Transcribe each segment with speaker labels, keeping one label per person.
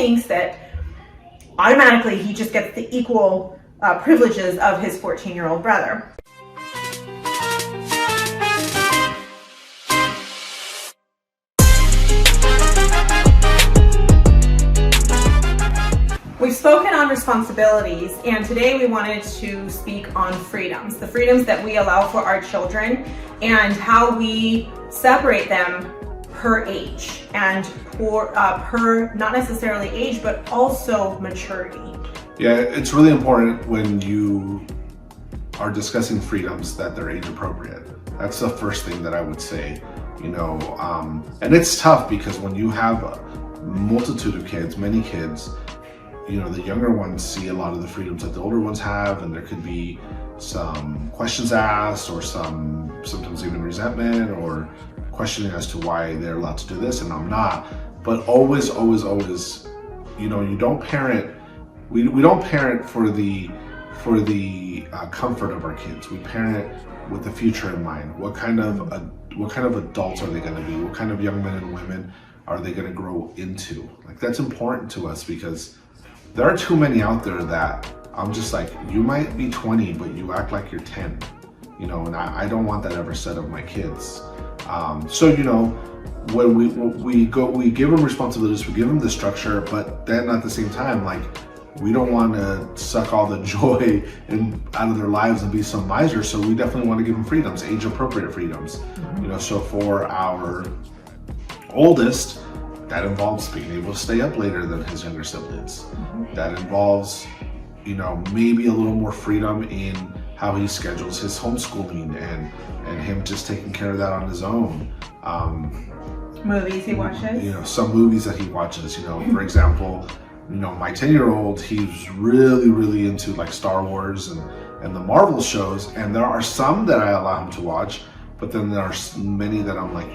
Speaker 1: thinks that automatically he just gets the equal privileges of his 14-year-old brother. We've spoken on responsibilities, and today we wanted to speak on freedoms, the freedoms that we allow for our children and how we separate them per age and per not necessarily age, but also maturity.
Speaker 2: Yeah, it's really important when you are discussing freedoms that they're age appropriate. That's the first thing that I would say, and it's tough because when you have a multitude of kids, many kids, the younger ones see a lot of the freedoms that the older ones have, and there could be some questions asked or sometimes even resentment or questioning as to why they're allowed to do this and I'm not. But always, you don't parent, we don't parent for the comfort of our kids. We parent with the future in mind. What kind of adults are they going to be? What kind of young men and women are they going to grow into? Like, that's important to us because there are too many out there that I'm just like, you might be 20, but you act like you're 10, and I don't want that ever said of my kids. When we give them responsibilities, we give them the structure, but then at the same time, like, we don't want to suck all the joy out of their lives and be some miser. So we definitely want to give them freedoms, age appropriate freedoms. So for our oldest, that involves being able to stay up later than his younger siblings. That involves, maybe a little more freedom in how he schedules his homeschooling and him just taking care of that on his own.
Speaker 1: Movies he watches?
Speaker 2: Some movies that he watches, for example, my 10-year-old, he's really, really into like Star Wars and the Marvel shows. And there are some that I allow him to watch, but then there are many that I'm like,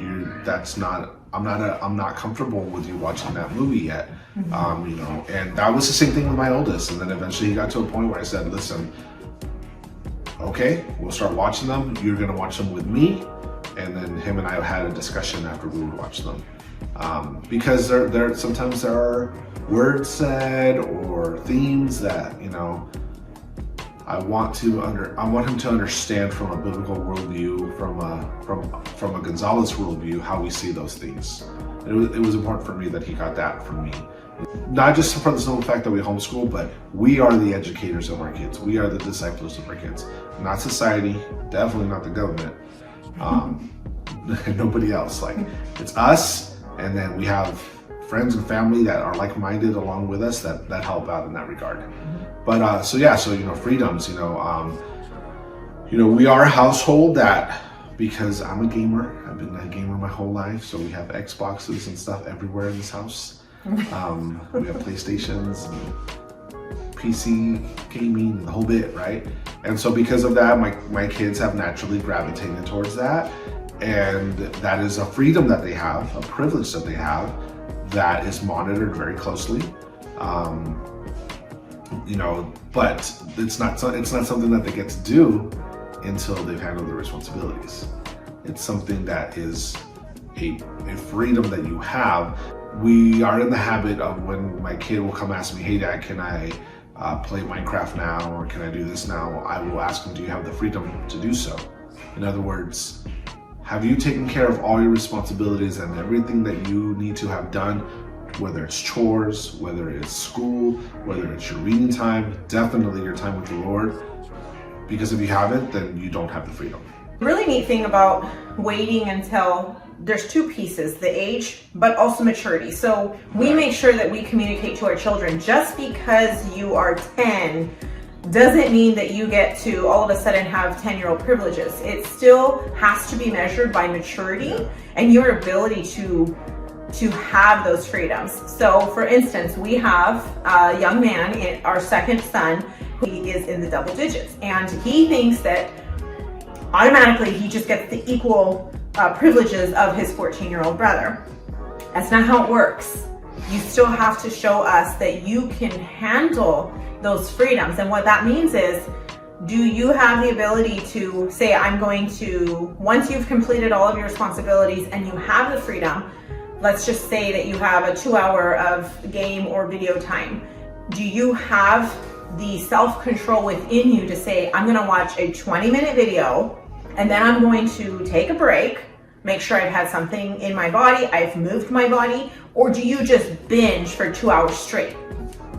Speaker 2: I'm not comfortable with you watching that movie yet. And that was the same thing with my oldest. And then eventually he got to a point where I said, listen, okay, we'll start watching them. You're gonna watch them with me. And then him and I had a discussion after we would watch them. Because sometimes there are words said or themes that, I want him to understand from a biblical worldview, from a Gonzalez worldview, how we see those things. It was important for me that he got that from me. Not just for the simple fact that we homeschool, but we are the educators of our kids. We are the disciplers of our kids. Not society, definitely not the government, nobody else. Like, it's us, and then we have friends and family that are like-minded along with us that help out in that regard. But freedoms, we are a household that, because I'm a gamer, I've been a gamer my whole life, so we have Xboxes and stuff everywhere in this house. We have PlayStations and PC gaming and the whole bit, right? And so because of that, my kids have naturally gravitated towards that. And that is a freedom that they have, a privilege that they have, that is monitored very closely. But it's not something that they get to do until they've handled their responsibilities. It's something that is a freedom that you have. We are in the habit of, when my kid will come ask me, hey Dad, can I play Minecraft now, or can I do this now? I will ask him, do you have the freedom to do so? In other words, have you taken care of all your responsibilities and everything that you need to have done, whether it's chores, whether it's school, whether it's your reading time, definitely your time with the Lord? Because if you haven't, then you don't have the freedom.
Speaker 1: The really neat thing about waiting until there's two pieces, the age, but also maturity. So we make sure that we communicate to our children, just because you are 10 doesn't mean that you get to all of a sudden have 10-year-old privileges. It still has to be measured by maturity and your ability to have those freedoms. So for instance, we have a young man, our second son, he is in the double digits, and he thinks that automatically he just gets the equal privileges of his 14-year-old brother. That's not how it works. You still have to show us that you can handle those freedoms. And what that means is, do you have the ability to say, I'm going to, once you've completed all of your responsibilities and you have the freedom, let's just say that you have a 2 hour of game or video time. Do you have the self-control within you to say, I'm gonna watch a 20-minute video and then I'm going to take a break, make sure I've had something in my body, I've moved my body, or do you just binge for 2 hours straight?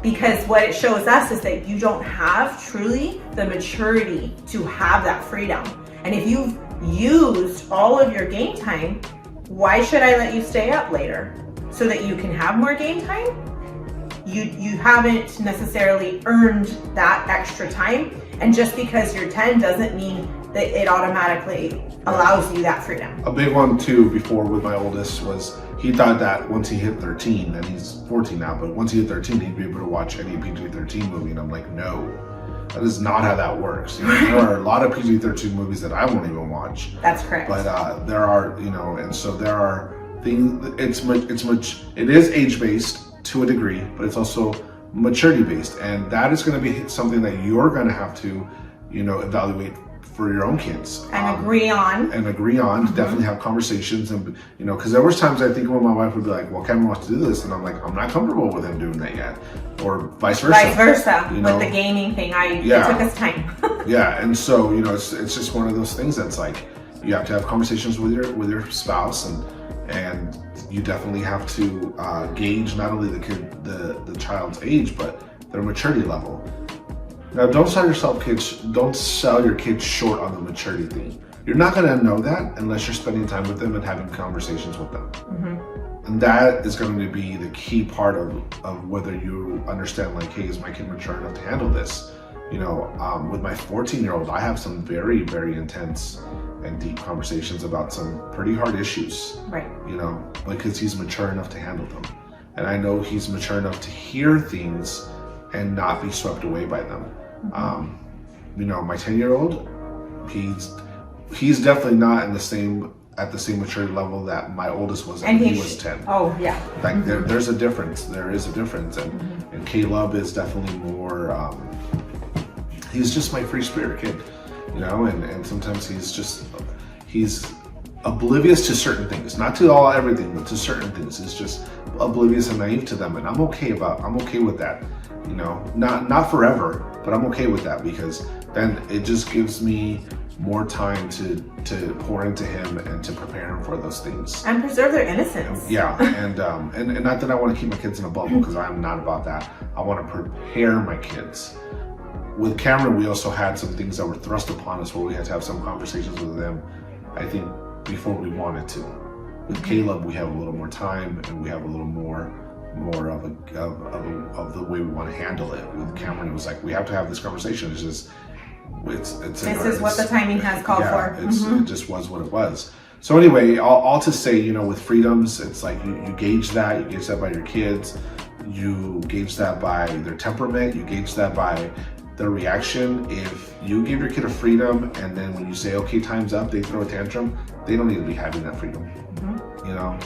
Speaker 1: Because what it shows us is that you don't have truly the maturity to have that freedom. And if you've used all of your game time, why should I let you stay up later? So that you can have more game time? You haven't necessarily earned that extra time. And just because you're 10 doesn't mean that it automatically allows you that freedom.
Speaker 2: A big one too before with my oldest was he thought that once he hit 13, and he's 14 now, but once he hit 13, he'd be able to watch any PG-13 movie. And I'm like, no, that is not how that works. You know, there are a lot of PG-13 movies that I won't even watch.
Speaker 1: That's correct.
Speaker 2: But there are, you know, and so there are things, it is age-based to a degree, but it's also maturity-based. And that is going to be something that you're going to have to, you know, evaluate for your own kids
Speaker 1: and agree on
Speaker 2: definitely have conversations. And you know, because there was times I think when my wife would be like, well, Cameron wants to do this, and I'm like, I'm not comfortable with him doing that yet, or vice versa, you know?
Speaker 1: With the gaming thing, it took us time.
Speaker 2: Yeah, and so, you know, it's just one of those things that's like, you have to have conversations with your spouse, and you definitely have to gauge not only the child's age, but their maturity level. Now, don't sell your kids short on the maturity thing. You're not going to know that unless you're spending time with them and having conversations with them. Mm-hmm. And that is going to be the key part of whether you understand, like, hey, is my kid mature enough to handle this? You know, with my 14-year-old, I have some very, very intense and deep conversations about some pretty hard issues. Right. You know, because he's mature enough to handle them. And I know he's mature enough to hear things and not be swept away by them. Mm-hmm. You know, my 10-year-old, he's definitely not at the same maturity level that my oldest was when he was 10.
Speaker 1: Oh yeah.
Speaker 2: Like mm-hmm. There's a difference. There is a difference, and mm-hmm. and Caleb is definitely more. He's just my free spirit kid, you know, and sometimes he's oblivious to certain things, not to everything, but to certain things. He's just oblivious and naive to them, and I'm okay with that. You know, not forever, but I'm okay with that, because then it just gives me more time to pour into him and to prepare him for those things
Speaker 1: and preserve their innocence.
Speaker 2: And not that I want to keep my kids in a bubble, because I'm not about that. I want to prepare my kids. With Cameron, we also had some things that were thrust upon us where we had to have some conversations with them, I think, before we wanted to. With Caleb, we have a little more time, and we have a little more of the way we want to handle it. With Cameron, it was like, we have to have this conversation. It's just this
Speaker 1: is what the timing has called for.
Speaker 2: It just was what it was. So anyway, all to say, you know, with freedoms, it's like you gauge that by your kids, you gauge that by their temperament, you gauge that by their reaction. If you give your kid a freedom and then when you say, okay, time's up, they throw a tantrum, they don't need to be having that freedom. Mm-hmm. You know,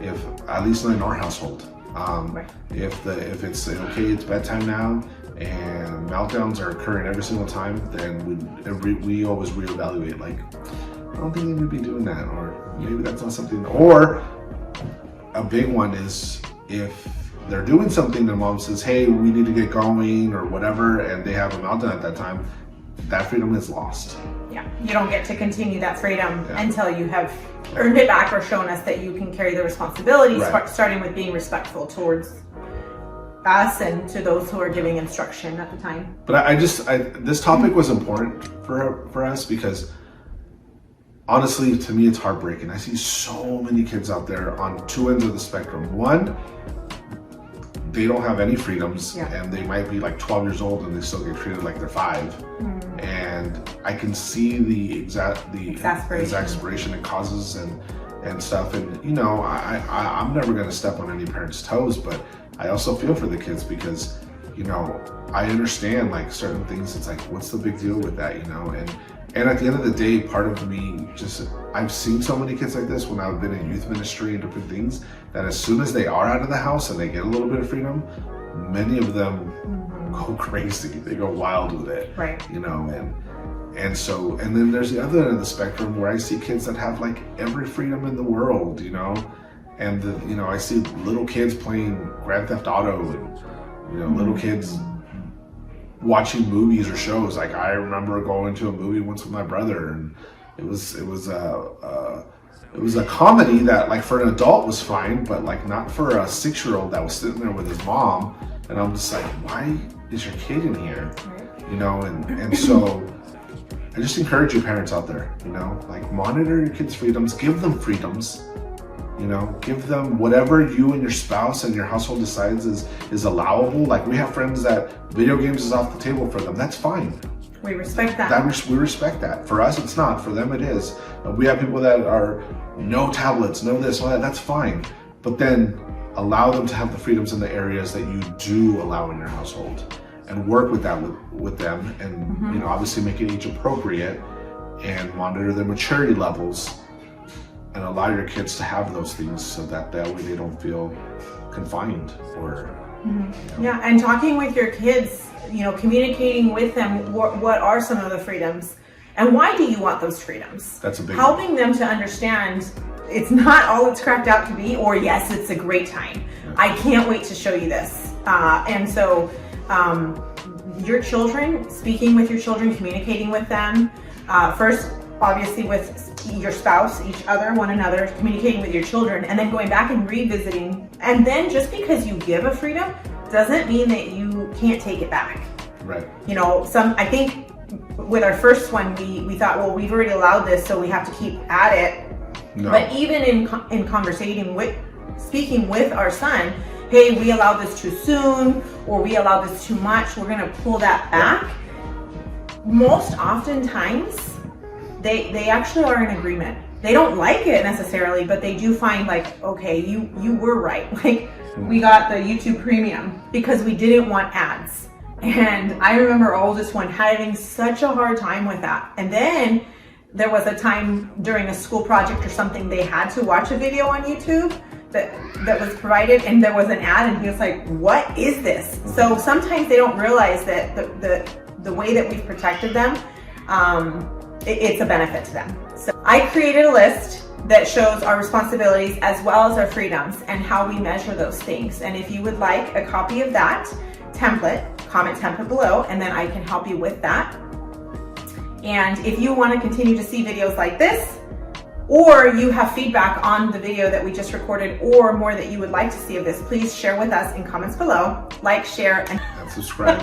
Speaker 2: if at least in our household. Right. If it's okay, it's bedtime now, and meltdowns are occurring every single time, then we always reevaluate. Like, I don't think they would be doing that, or maybe that's not something. Or a big one is if they're doing something, and mom says, "Hey, we need to get going," or whatever, and they have a meltdown at that time, that freedom is lost.
Speaker 1: Yeah, you don't get to continue that freedom until you have earned it back or shown us that you can carry the responsibility, starting with being respectful towards us and to those who are giving instruction at the time.
Speaker 2: But this topic was important for us, because honestly, to me, it's heartbreaking. I see so many kids out there on two ends of the spectrum. One, they don't have any freedoms, and they might be like 12 years old and they still get treated like they're 5. Mm. And I can see the exasperation it causes and stuff. And you know, I'm never going to step on any parent's toes, but I also feel for the kids, because you know, I understand like certain things. It's like, what's the big deal with that, you know? And at the end of the day, part of me I've seen so many kids like this when I've been in youth ministry and different things, that as soon as they are out of the house and they get a little bit of freedom, many of them go crazy. They go wild with it, right? You know, and then there's the other end of the spectrum where I see kids that have like every freedom in the world, you know, And I see little kids playing Grand Theft Auto, and little kids watching movies or shows. Like I remember going to a movie once with my brother, and it was a comedy that like for an adult was fine, but like not for a 6-year-old that was sitting there with his mom. And I'm just like, why is your kid in here? And so I just encourage you parents out there, like monitor your kids' freedoms, give them freedoms, give them whatever you and your spouse and your household decides is allowable. Like we have friends that video games is off the table for them. That's fine.
Speaker 1: We respect that.
Speaker 2: We respect that. For us, it's not. For them, it is. We have people that are no tablets, no this, no that. That's fine. But then allow them to have the freedoms in the areas that you do allow in your household, and work with that with them, and obviously make it age appropriate, and monitor their maturity levels, and allow your kids to have those things so that way they don't feel confined or.
Speaker 1: Yeah, and talking with your kids, communicating with them what are some of the freedoms and why do you want those freedoms?
Speaker 2: That's a big
Speaker 1: helping
Speaker 2: one.
Speaker 1: them to understand it's not all it's cracked out to be, or yes, it's a great time. Yeah. I can't wait to show you this. And so your children, speaking with your children, communicating with them, first obviously with your spouse, each other, one another, communicating with your children, and then going back and revisiting. And then just because you give a freedom doesn't mean that you can't take it back.
Speaker 2: Right.
Speaker 1: I think with our first one, we thought, well, we've already allowed this, so we have to keep at it. No. But even in conversating speaking with our son, hey, we allowed this too soon, or we allowed this too much, we're gonna pull that back. Most oftentimes, they actually are in agreement. They don't like it necessarily, but they do find like, okay, you were right. Like we got the YouTube Premium because we didn't want ads. And I remember our oldest one having such a hard time with that. And then there was a time during a school project or something, they had to watch a video on YouTube that was provided, and there was an ad, and he was like, what is this? So sometimes they don't realize that the way that we've protected them, it's a benefit to them. So I created a list that shows our responsibilities as well as our freedoms and how we measure those things. And if you would like a copy of that template, comment template below, and then I can help you with that. And if you want to continue to see videos like this, or you have feedback on the video that we just recorded, or more that you would like to see of this, please share with us in comments below. Like, share, and
Speaker 2: subscribe.